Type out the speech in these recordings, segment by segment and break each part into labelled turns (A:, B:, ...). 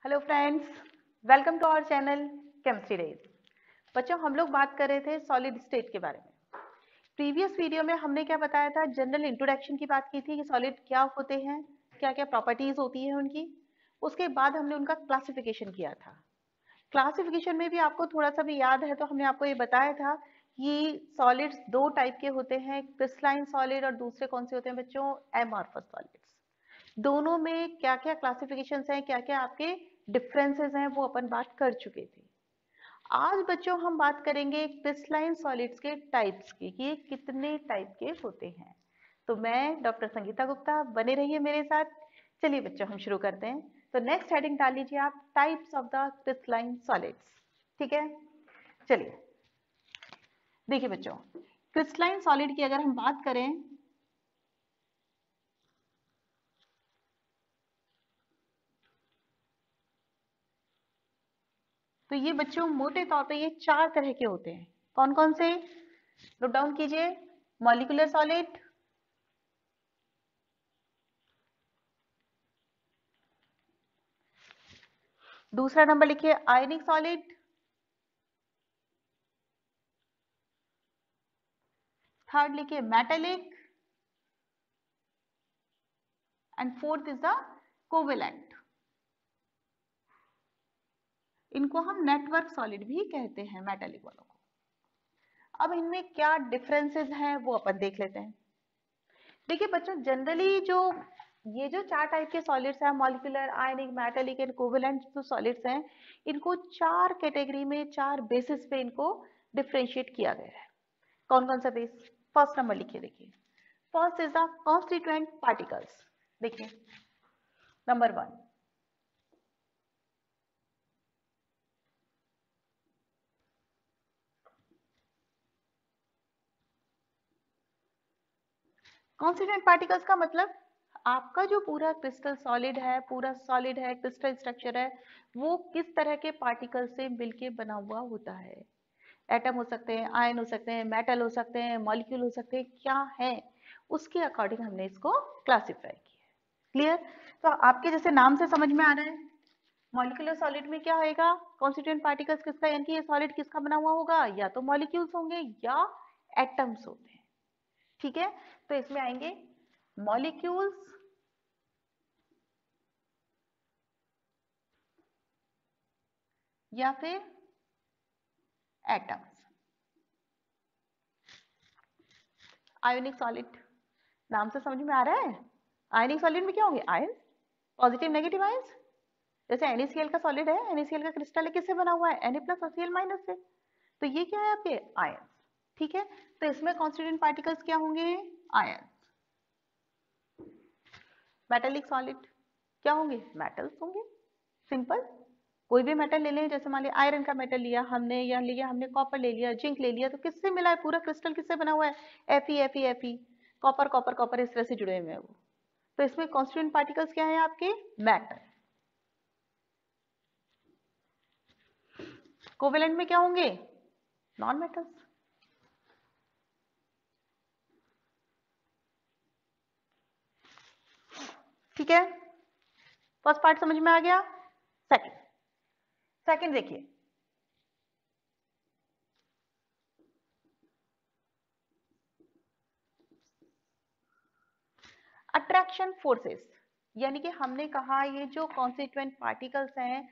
A: Hello friends, welcome to our channel chemistry days. बच्चों, हम लोग बात कर रहे थे सॉलिड स्टेट के बारे में। प्रीवियस वीडियो में हमने क्या बताया था, जनरल इंट्रोडक्शन की बात की थी कि सॉलिड क्या होते हैं, क्या क्या प्रॉपर्टीज होती है उनकी। उसके बाद हमने उनका क्लासिफिकेशन किया था। क्लासिफिकेशन में भी आपको थोड़ा सा भी याद है तो हमने आपको ये बताया था कि सॉलिड्स दो टाइप के होते हैं, क्रिस्टलाइन सॉलिड और दूसरे कौन से होते हैं बच्चों, एमॉर्फस सॉलिड्स। दोनों में क्या क्या क्लासिफिकेशंस हैं, क्या क्या आपके डिफरेंसेस हैं, वो अपन बात कर चुके थे। आज बच्चों हम बात करेंगे क्रिस्टलाइन सॉलिड्स के टाइप्स की कि ये कितने टाइप के होते हैं। तो मैं डॉक्टर संगीता गुप्ता, बने रहिए मेरे साथ। चलिए बच्चों, हम शुरू करते हैं। तो नेक्स्ट हेडिंग डाल लीजिए आप, types of the crystalline solids. ठीक है, चलिए देखिए बच्चों, क्रिस्टलाइन सॉलिड की अगर हम बात करें तो ये बच्चों मोटे तौर पे ये चार तरह के होते हैं। कौन कौन से, नोट डाउन कीजिए। मॉलिक्यूलर सॉलिड, दूसरा नंबर लिखिए आयनिक सॉलिड, थर्ड लिखिए metallic, and fourth is the covalent. इनको हम नेटवर्क सॉलिड भी कहते हैं, मेटेलिक वालों को। अब इनमें क्या डिफरेंसेस हैं वो अपन देख लेते हैं। देखिए बच्चों, जनरली जो ये जो चार टाइप के सॉलिड्स हैं, molecular, ionic, metallic and covalent जो सॉलिड्स हैं, इनको चार कैटेगरी में, चार बेसिस पे इनको डिफरेंशिएट किया गया है। कौन कौन सा बेस, फर्स्ट नंबर लिखिए। देखिए, first is the constituent particles. देखिए नंबर वन, कॉन्स्टिट्यूएंट पार्टिकल्स का मतलब आपका जो पूरा क्रिस्टल सॉलिड है, पूरा सॉलिड है, क्रिस्टल स्ट्रक्चर है, वो किस तरह के पार्टिकल से मिलके बना हुआ होता है। एटम हो सकते हैं, आयन हो सकते हैं, मेटल हो सकते हैं, मॉलिक्यूल हो सकते हैं, क्या है उसके अकॉर्डिंग हमने इसको क्लासिफाई किया है। क्लियर? तो आपके जैसे नाम से समझ में आ रहा है, मॉलिक्यूलर सॉलिड में क्या होएगा, कॉन्स्टिट्यूएंट पार्टिकल्स किसका, यानी कि ये सॉलिड किसका बना हुआ होगा, या तो मॉलिक्यूल्स होंगे या एटम्स होते हैं। ठीक है, तो इसमें आएंगे मॉलिक्यूल्स या फिर एटम्स। आयोनिक सॉलिड, नाम से समझ में आ रहा है, आयोनिक सॉलिड में क्या होंगे, आयन, पॉजिटिव नेगेटिव आयंस। जैसे NaCl का सॉलिड है, NaCl का क्रिस्टल है, किससे बना हुआ है, Na प्लस और Cl माइनस से। तो ये क्या है आपके आयन। ठीक है, तो इसमें कॉन्स्टिट्यूएंट पार्टिकल्स क्या होंगे, आयन। मेटेलिक सॉलिड क्या होंगे, मेटल्स होंगे, सिंपल। कोई भी मेटल ले लें, जैसे मान लिया आयरन का मेटल लिया हमने, या लिया हमने कॉपर ले लिया, जिंक ले लिया, तो किससे मिला है, पूरा क्रिस्टल किससे बना हुआ है, Fe कॉपर कॉपर कॉपर, इस तरह से जुड़े हुए हैं वो। तो इसमें कॉन्स्टिट्यूएंट पार्टिकल्स क्या है आपके, मेटल। कोवेलेंट में क्या होंगे, नॉन मेटल्स। ठीक है, फर्स्ट पार्ट समझ में आ गया। सेकंड, सेकंड देखिए, अट्रैक्शन फोर्सेस। यानी कि हमने कहा ये जो कॉन्स्टिट्यूएंट पार्टिकल्स हैं,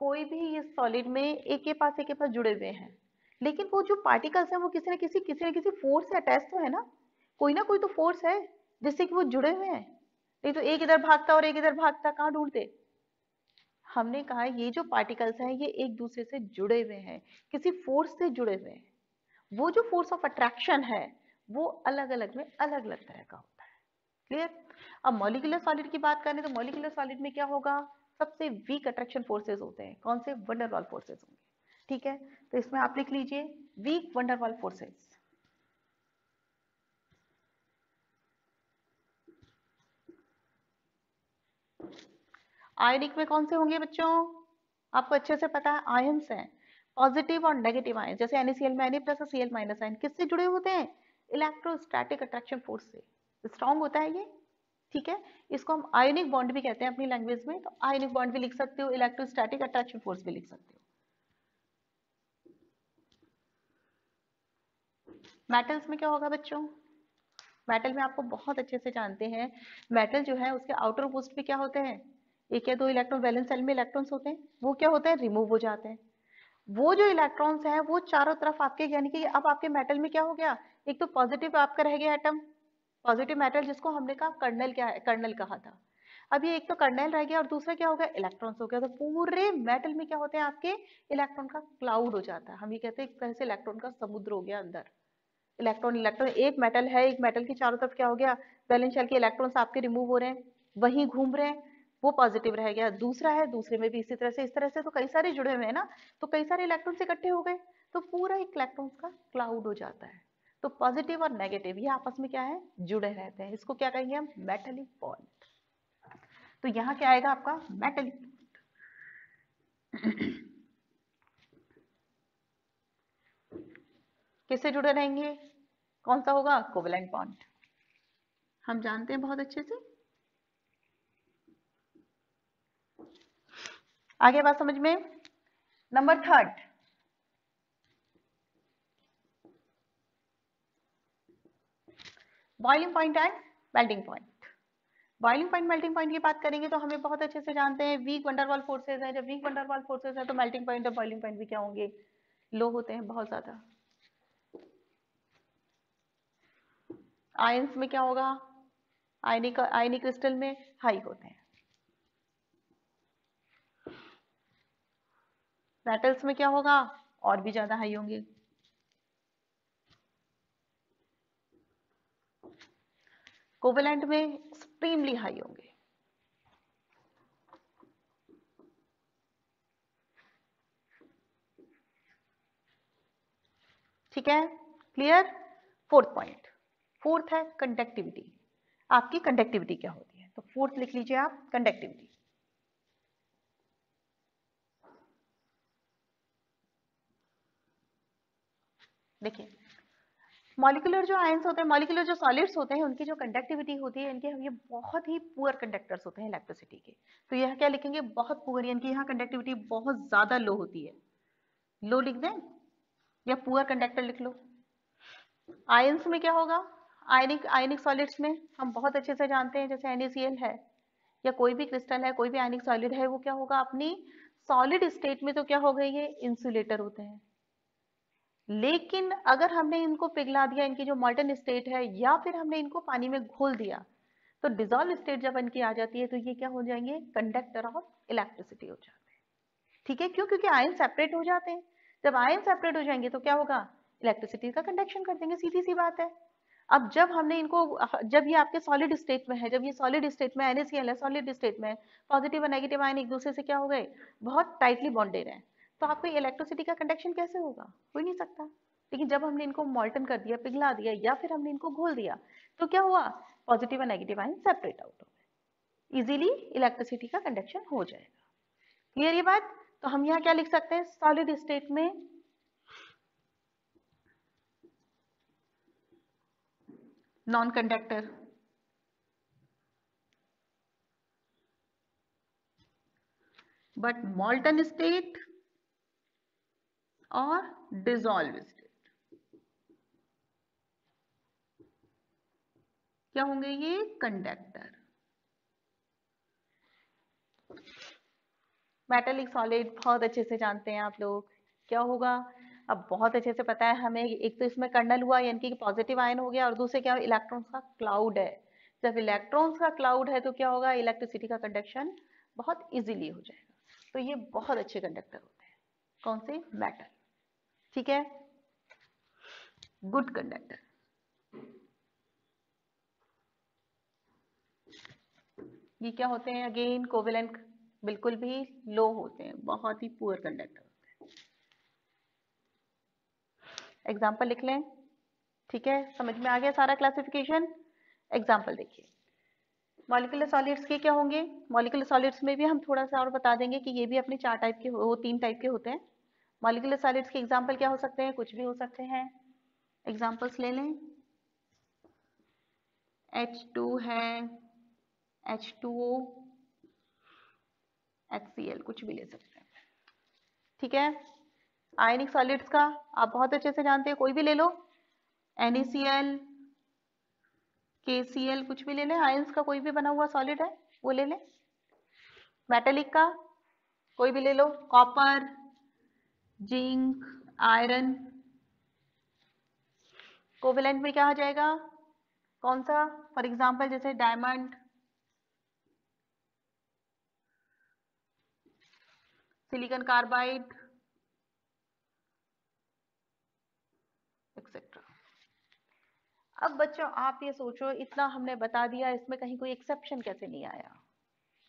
A: कोई भी इस सॉलिड में एक के पास जुड़े हुए हैं, लेकिन वो जो पार्टिकल्स हैं वो किसी न किसी फोर्स से अटैच तो है ना कोई तो फोर्स है जिससे कि वो जुड़े हुए हैं। नहीं तो एक इधर भागता और एक इधर भागता, कहाँ ढूंढते। हमने कहा ये जो पार्टिकल्स हैं ये एक दूसरे से जुड़े हुए हैं, किसी फोर्स से जुड़े हुए हैं। वो जो फोर्स ऑफ अट्रैक्शन है वो अलग अलग में अलग अलग तरह का होता है। क्लियर? अब मॉलिक्यूलर सॉलिड की बात करें तो मॉलिक्यूलर सॉलिड में क्या होगा, सबसे वीक अट्रैक्शन फोर्सेस होते हैं। कौन से, वंडरवॉल फोर्सेस होंगे। ठीक है, तो इसमें आप लिख लीजिए वीक वंडरवॉल फोर्सेस। आयनिक में कौन से होंगे बच्चों, आपको अच्छे से पता है, आयंस हैं, पॉजिटिव और नेगेटिव आयन। जैसे NaCl में Na प्लस और Cl माइनस आयन किससे जुड़े होते हैं, इलेक्ट्रोस्टैटिक अट्रैक्शन फोर्स से। स्ट्रॉन्ग होता है ये, ठीक है, इसको हम आयोनिक बॉन्ड भी कहते हैं अपनी लैंग्वेज में, तो आयोनिक बॉन्ड भी लिख सकते हो, इलेक्ट्रोस्टैटिक अट्रैक्शन फोर्स भी लिख सकते हो। मेटल्स में क्या होगा बच्चों? मेटल में आपको बहुत अच्छे से जानते हैं, मेटल जो है उसके आउटर मोस्ट पे क्या होते हैं, एक या दो इलेक्ट्रॉन, वैलेंस शेल में इलेक्ट्रॉन्स होते हैं, वो क्या होते हैं, रिमूव हो जाते हैं। वो जो इलेक्ट्रॉन्स है वो चारों तरफ आपके, यानी कि अब आपके मेटल में क्या हो गया, एक तो पॉजिटिव आपका रह गया एटम, पॉजिटिव मेटल, जिसको हमने कहा कर्नल, क्या है, कर्नल कहा था। अब ये एक तो कर्नल रह गया और दूसरा क्या हो गया, इलेक्ट्रॉन्स हो गया। तो पूरे मेटल में क्या होते हैं आपके, इलेक्ट्रॉन का क्लाउड हो जाता है। हम ये कहते हैं एक तरह से इलेक्ट्रॉन का समुद्र हो गया अंदर। इलेक्ट्रॉन इलेक्ट्रॉन, एक मेटल है, एक मेटल की चारों तरफ क्या हो गया, वैलेंस शेल के इलेक्ट्रॉन्स आपके रिमूव हो रहे हैं, वहीं घूम रहे हैं, वो पॉजिटिव रह गया। दूसरा है, दूसरे में भी इसी तरह से, इस तरह से तो कई सारे जुड़े हुए हैं ना, तो कई सारे इलेक्ट्रॉन्स इकट्ठे हो गए, तो पूरा एक इलेक्ट्रॉन्स का क्लाउड हो जाता है। तो पॉजिटिव और नेगेटिव ये आपस में क्या है, जुड़े रहते हैं। इसको क्या कहेंगे हम, मेटलिक बॉन्ड। तो यहाँ क्या आएगा आपका, मेटलिक। किससे जुड़े रहेंगे, कौन सा होगा, कोवेलेंट बॉन्ड। हम जानते हैं बहुत अच्छे से। आगे बात समझ में। Number third, boiling point and melting point. Boiling point melting point की बात करेंगे तो हमें बहुत अच्छे से जानते हैं, वीक वंडरवाल फोर्सेज है। जब वीक वंडरवाल फोर्सेज है तो मेल्टिंग पॉइंट और बॉइलिंग पॉइंट भी क्या होंगे, लो होते हैं बहुत ज्यादा। आयंस में क्या होगा, आयनिक क्रिस्टल में हाई होते हैं। मेटल्स में क्या होगा, और भी ज्यादा हाई होंगे। कोवेलेंट में एक्सट्रीमली हाई होंगे। ठीक है, क्लियर। फोर्थ पॉइंट, फोर्थ है कंडक्टिविटी। आपकी कंडक्टिविटी क्या होती है, तो फोर्थ लिख लीजिए आप, कंडक्टिविटी। देखिए, मॉलिक्यूलर जो आयंस होते हैं, मॉलिक्यूलर जो सॉलिड्स होते हैं, उनकी जो कंडक्टिविटी होती है, इनके ये बहुत ही पुअर कंडक्टर्स होते हैं इलेक्ट्रिसिटी के। तो यह क्या लिखेंगे, बहुत पुअर, यानी कि यहाँ कंडक्टिविटी बहुत ज्यादा लो होती है। लो लिख दें या पुअर कंडक्टर लिख लो। आयंस में क्या होगा, आयनिक आयनिक सॉलिड्स में हम बहुत अच्छे से जानते हैं, जैसे NaCl है या कोई भी क्रिस्टल है, कोई भी आयनिक सॉलिड है, वो क्या होगा अपनी सॉलिड स्टेट में तो क्या हो गए, ये इंसुलेटर होते हैं। लेकिन अगर हमने इनको पिघला दिया, इनकी जो मॉल्टन स्टेट है, या फिर हमने इनको पानी में घोल दिया, तो डिजोल्व स्टेट जब इनकी आ जाती है, तो ये क्या हो जाएंगे, कंडक्टर ऑफ इलेक्ट्रिसिटी हो जाते हैं। ठीक है, क्यों, क्योंकि आयन सेपरेट हो जाते हैं। जब आयन सेपरेट हो जाएंगे तो क्या होगा, इलेक्ट्रिसिटी का कंडक्शन कर देंगे, सीधी सी बात है। अब जब हमने इनको, जब ये आपके सॉलिड स्टेट में है, जब ये सॉलिड स्टेट में NaCl है, सॉलिड स्टेट में पॉजिटिव और नेगेटिव आयन एक दूसरे से क्या हो गए, बहुत टाइटली बॉन्डेड है, तो आपको इलेक्ट्रिसिटी का कंडक्शन कैसे होगा, हो ही नहीं सकता। लेकिन जब हमने इनको मॉल्टन कर दिया, पिघला दिया, या फिर हमने इनको घोल दिया, तो क्या हुआ, पॉजिटिव और नेगेटिव आयन सेपरेट आउट हो गए, इजीली इलेक्ट्रिसिटी का कंडक्शन हो जाएगा। क्लियर ये बात। तो हम यहाँ क्या लिख सकते हैं, सॉलिड स्टेट में नॉन कंडक्टर, बट मॉल्टन स्टेट और डिसॉल्व स्टेट क्या होंगे, ये कंडक्टर। मेटेलिक सॉलिड बहुत अच्छे से जानते हैं आप लोग, क्या होगा, अब बहुत अच्छे से पता है हमें, एक तो इसमें कर्नल हुआ, यानी कि पॉजिटिव आयन हो गया, और दूसरे क्या, इलेक्ट्रॉन्स का क्लाउड है। जब इलेक्ट्रॉन्स का क्लाउड है तो क्या होगा, इलेक्ट्रिसिटी का कंडक्शन बहुत इजीली हो जाएगा। तो ये बहुत अच्छे कंडक्टर होते हैं, कौन से, मेटल। ठीक है, गुड कंडक्टर। ये क्या होते हैं, अगेन कोवेलेंट, बिल्कुल भी लो होते हैं, बहुत ही पुअर कंडक्टर होते हैं। एग्जाम्पल लिख लें, ठीक है, समझ में आ गया सारा क्लासिफिकेशन। एग्जाम्पल देखिए, मॉलिक्यूलर सॉलिड्स के क्या होंगे, मॉलिक्यूलर सॉलिड्स में भी हम थोड़ा सा और बता देंगे कि ये भी अपने चार टाइप के, वो तीन टाइप के होते हैं। मॉलिक्यूलर सॉलिड्स के एग्जाम्पल क्या हो सकते हैं, कुछ भी हो सकते हैं। एग्जाम्पल्स ले लें, H2 है, H2O, HCl कुछ भी ले सकते हैं, ठीक है। आयनिक सॉलिड्स का आप बहुत अच्छे से जानते हैं, कोई भी ले लो, NaCl, KCl कुछ भी ले लें, आयंस का कोई भी बना हुआ सॉलिड है वो ले लें। मेटेलिक का कोई भी ले लो, कॉपर, जिंक, आयरन। कोवेलेंट में क्या आ जाएगा, कौन सा, फॉर एग्जांपल जैसे डायमंड, सिलिकॉन कार्बाइड, एक्सेट्रा। अब बच्चों आप ये सोचो, इतना हमने बता दिया, इसमें कहीं कोई एक्सेप्शन कैसे नहीं आया।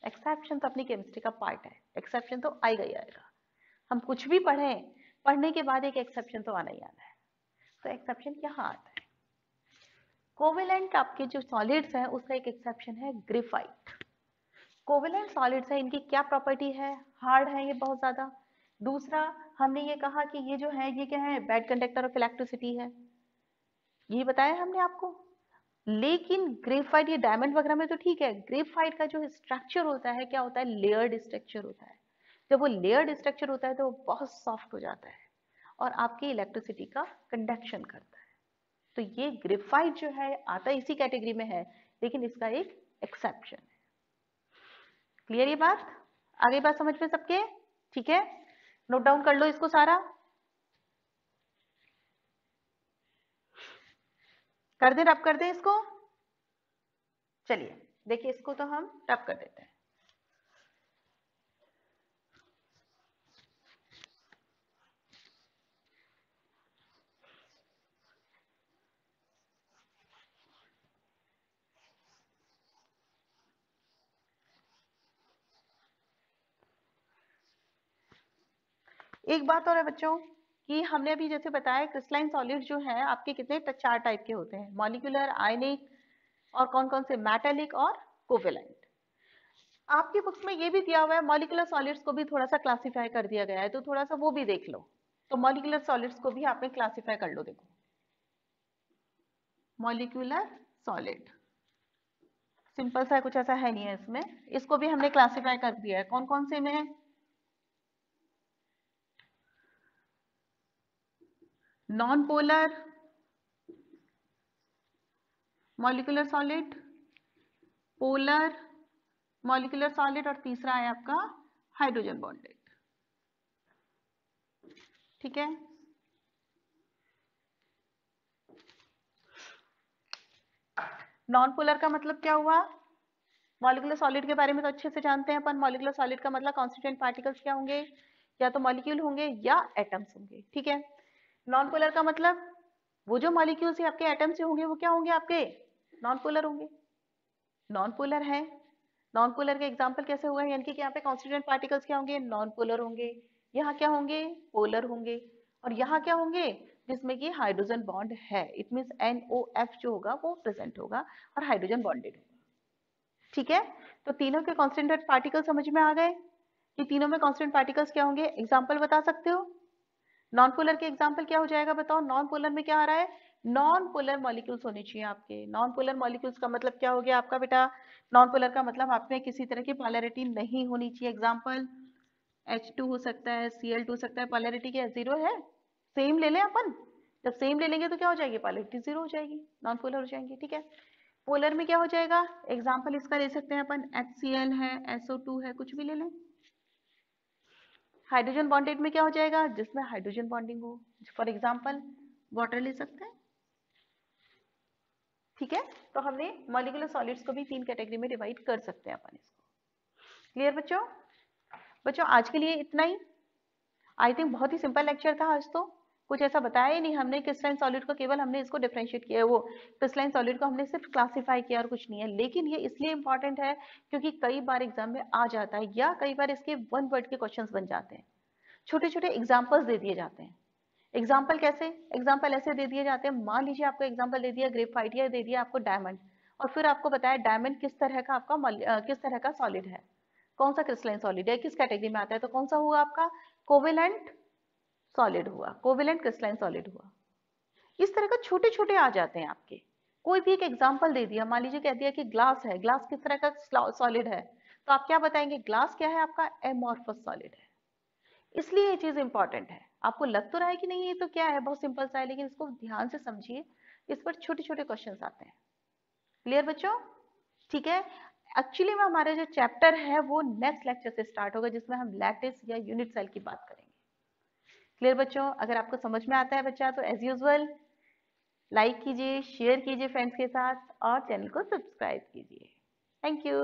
A: एक्सेप्शन तो अपनी केमिस्ट्री का पार्ट है, एक्सेप्शन तो आएगा ही आएगा। हम कुछ भी पढ़ें, पढ़ने के बाद एक एक्सेप्शन तो आना ही आना है। तो एक्सेप्शन यहाँ आता है। कोवेलेंट आपके जो सॉलिड्स हैं उसका एक एक्सेप्शन है ग्रेफाइट। कोवेलेंट सॉलिड्स है, इनकी क्या प्रॉपर्टी है, हार्ड है ये बहुत ज्यादा। दूसरा हमने ये कहा कि ये जो है ये क्या है, बैड कंडक्टर ऑफ इलेक्ट्रिसिटी है, ये बताया हमने आपको। लेकिन ग्रेफाइट, ये डायमंड वगैरह में तो ठीक है, ग्रेफाइट का जो स्ट्रक्चर होता है क्या होता है, लेयर्ड स्ट्रक्चर होता है। जब वो लेयर्ड स्ट्रक्चर होता है तो वो बहुत सॉफ्ट हो जाता है और आपकी इलेक्ट्रिसिटी का कंडक्शन करता है। तो ये ग्रेफाइट जो है आता इसी कैटेगरी में है, लेकिन इसका एक एक्सेप्शन है। क्लियर ये बात, आगे बात समझ में सबके, ठीक है। नोट डाउन कर लो इसको सारा, कर दे, रब कर दे इसको। चलिए देखिए, इसको तो हम रब कर देते हैं। एक बात और है बच्चों कि हमने अभी जैसे बताया क्रिस्टलाइन सॉलिड जो है आपके कितने, 4 टाइप के होते हैं, मॉलिक्यूलर, आयनिक और कौन कौन से, मेटालिक और कोवेलेंट। आपकी बुक्स में ये भी दिया हुआ है, मॉलिक्यूलर सॉलिड्स को भी थोड़ा सा क्लासिफाई कर दिया गया है, तो थोड़ा सा वो भी देख लो। तो मॉलिक्यूलर सॉलिड्स को भी आपने क्लासिफाई कर लो। देखो मॉलिक्यूलर सॉलिड सिंपल सा है, कुछ ऐसा है नहीं है इसमें, इसको भी हमने क्लासिफाई कर दिया है। कौन कौन से में, non polar molecular solid, polar molecular solid, और तीसरा है आपका हाइड्रोजन बॉन्डेड, ठीक है। नॉन पोलर का मतलब क्या हुआ, मॉलिक्यूलर सॉलिड के बारे में तो अच्छे से जानते हैं अपन। मॉलिक्यूलर सॉलिड का मतलब कॉन्स्टिट्यूएंट पार्टिकल्स क्या होंगे, या तो मॉलिक्यूल होंगे या एटम्स होंगे, ठीक है। नॉन पोलर का मतलब वो जो मॉलिक्यूल्स आपके एटम से होंगे वो क्या होंगे, आपके नॉन पोलर होंगे। नॉन पोलर है, नॉन पोलर के एग्जांपल कैसे हुआ है, यानी कि यहाँ पे कॉन्स्टिट्यूएंट पार्टिकल्स क्या होंगे, नॉन पोलर होंगे। यहाँ क्या होंगे, पोलर होंगे। और यहाँ क्या होंगे, जिसमें कि हाइड्रोजन बॉन्ड है, इट मींस NOF जो होगा वो प्रेजेंट होगा और हाइड्रोजन बॉन्डेड होगा, ठीक है। तो तीनों के कॉन्स्टेंट पार्टिकल समझ में आ गए कि तीनों में कॉन्स्टेंट पार्टिकल्स क्या होंगे। एग्जांपल बता सकते हो, नॉन पोलर के एग्जांपल क्या हो जाएगा, बताओ। नॉन पोलर में क्या आ रहा है, नॉन पोलर मॉलिक्यूल्स होने चाहिए आपके। नॉन पोलर मॉलिक्यूल्स का मतलब क्या हो गया आपका बेटा, नॉन पोलर का मतलब आप में किसी तरह की पोलैरिटी नहीं होनी चाहिए। एग्जांपल H2 हो सकता है, Cl2 हो सकता है, पोलैरिटी क्या जीरो है, सेम ले लें अपन। जब सेम ले लेंगे तो क्या हो जाएगी, पोलैरिटी जीरो हो जाएगी, नॉन पोलर हो जाएंगे, ठीक है। पोलर में क्या हो जाएगा, एग्जाम्पल इसका ले सकते हैं अपन, HCl है, SO2 है, कुछ भी ले लें। हाइड्रोजन बॉन्डेड में क्या हो जाएगा, जिसमें हाइड्रोजन बॉन्डिंग हो, फॉर एग्जाम्पल वाटर ले सकते हैं, ठीक है। तो हमने मॉलिक्यूलर सॉलिड्स को भी 3 कैटेगरी में डिवाइड कर सकते हैं अपन इसको। क्लियर बच्चों, बच्चों आज के लिए इतना ही। आई थिंक बहुत ही सिंपल लेक्चर था आज, तो कुछ ऐसा बताया ही नहीं हमने। क्रिस्टलाइन सॉलिड को केवल हमने इसको डिफरेंशिएट किया है, वो क्रिस्टलाइन सॉलिड को हमने सिर्फ क्लासिफाई किया और कुछ नहीं है। लेकिन ये इसलिए इंपॉर्टेंट है क्योंकि कई बार एग्जाम में आ जाता है, या कई बार इसके 1 वर्ड के क्वेश्चंस बन जाते हैं, छोटे छोटे एग्जाम्पल्स दे दिए जाते हैं। एग्जाम्पल कैसे, एग्जाम्पल ऐसे दे दिए जाते हैं, मान लीजिए आपको एग्जाम्पल दे दिया ग्रेफाइट, या दे दिया आपको डायमंड, और फिर आपको बताया डायमंड किस तरह का आपका किस तरह का सॉलिड है, कौन सा क्रिस्टलाइन सॉलिड है, किस कैटेगरी में आता है, तो कौन सा हुआ आपका, कोवेलेंट सॉलिड हुआ, कोवेलेंट क्रिस्टलाइन सॉलिड हुआ। इस तरह का छोटे छोटे आ जाते हैं आपके, कोई भी एक एग्जांपल दे दिया, मान लीजिए कह दिया कि ग्लास है, ग्लास किस तरह का सॉलिड है, तो आप क्या बताएंगे? ग्लास क्या है आपका? एमॉर्फस सॉलिड है। इसलिए ये चीज इंपॉर्टेंट है। आपको लग तो रहा है कि नहीं ये तो क्या है, बहुत सिंपल सा है, लेकिन इसको ध्यान से समझिए, इस पर छोटे छोटे क्वेश्चन आते हैं। क्लियर बच्चों? ठीक है। एक्चुअली में हमारे जो चैप्टर है वो नेक्स्ट लेक्चर से स्टार्ट होगा, जिसमें हम लैटिस या यूनिट सेल की बात करेंगे। क्लियर बच्चों? अगर आपको समझ में आता है बच्चा तो एज यूजुअल लाइक कीजिए, शेयर कीजिए फ्रेंड्स के साथ और चैनल को सब्सक्राइब कीजिए। Thank you.